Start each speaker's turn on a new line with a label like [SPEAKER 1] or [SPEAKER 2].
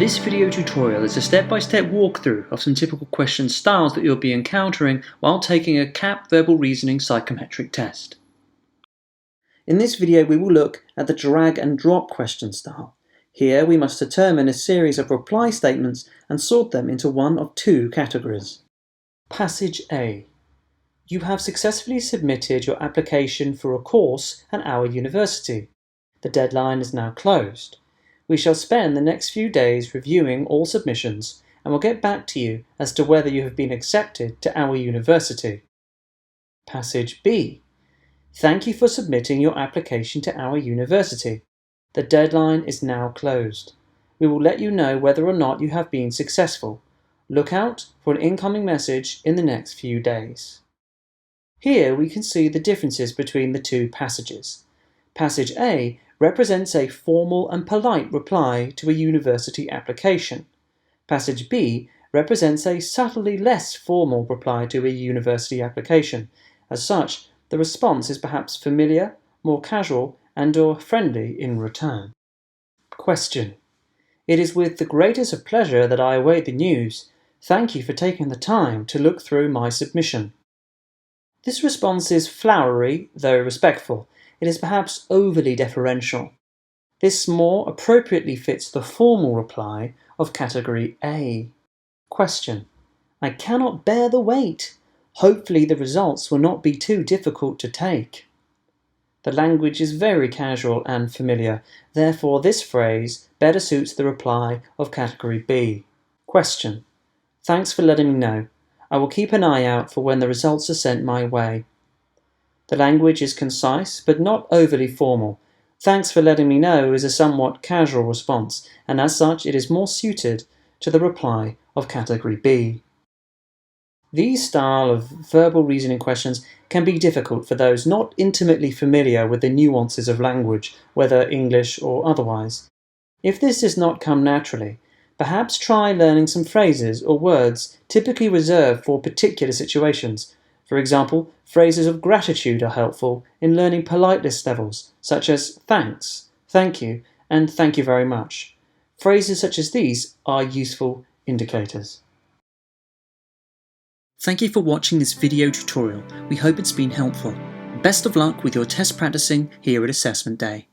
[SPEAKER 1] This video tutorial is a step-by-step walkthrough of some typical question styles that you'll be encountering while taking a Capp verbal reasoning psychometric test. In this video we will look at the drag and drop question style. Here we must determine a series of reply statements and sort them into one of two categories. Passage A. You have successfully submitted your application for a course at our university. The deadline is now closed. We shall spend the next few days reviewing all submissions and will get back to you as to whether you have been accepted to our university. Passage B. Thank you for submitting your application to our university. The deadline is now closed. We will let you know whether or not you have been successful. Look out for an incoming message in the next few days. Here we can see the differences between the two passages. Passage A represents a formal and polite reply to a university application. Passage B represents a subtly less formal reply to a university application. As such, the response is perhaps familiar, more casual, and/or friendly in return. Question. It is with the greatest of pleasure that I await the news. Thank you for taking the time to look through my submission. This response is flowery, though respectful. It is perhaps overly deferential. This more appropriately fits the formal reply of category A. Question. I cannot bear the wait. Hopefully the results will not be too difficult to take. The language is very casual and familiar, therefore this phrase better suits the reply of category B. Question. Thanks for letting me know. I will keep an eye out for when the results are sent my way. The language is concise but not overly formal. Thanks for letting me know is a somewhat casual response, and as such it is more suited to the reply of category B. These style of verbal reasoning questions can be difficult for those not intimately familiar with the nuances of language, whether English or otherwise. If this does not come naturally, perhaps try learning some phrases or words typically reserved for particular situations. For example, phrases of gratitude are helpful in learning politeness levels, such as thanks, thank you, and thank you very much. Phrases such as these are useful indicators. Thank you for watching this video tutorial. We hope it's been helpful. Best of luck with your test practicing here at Assessment Day.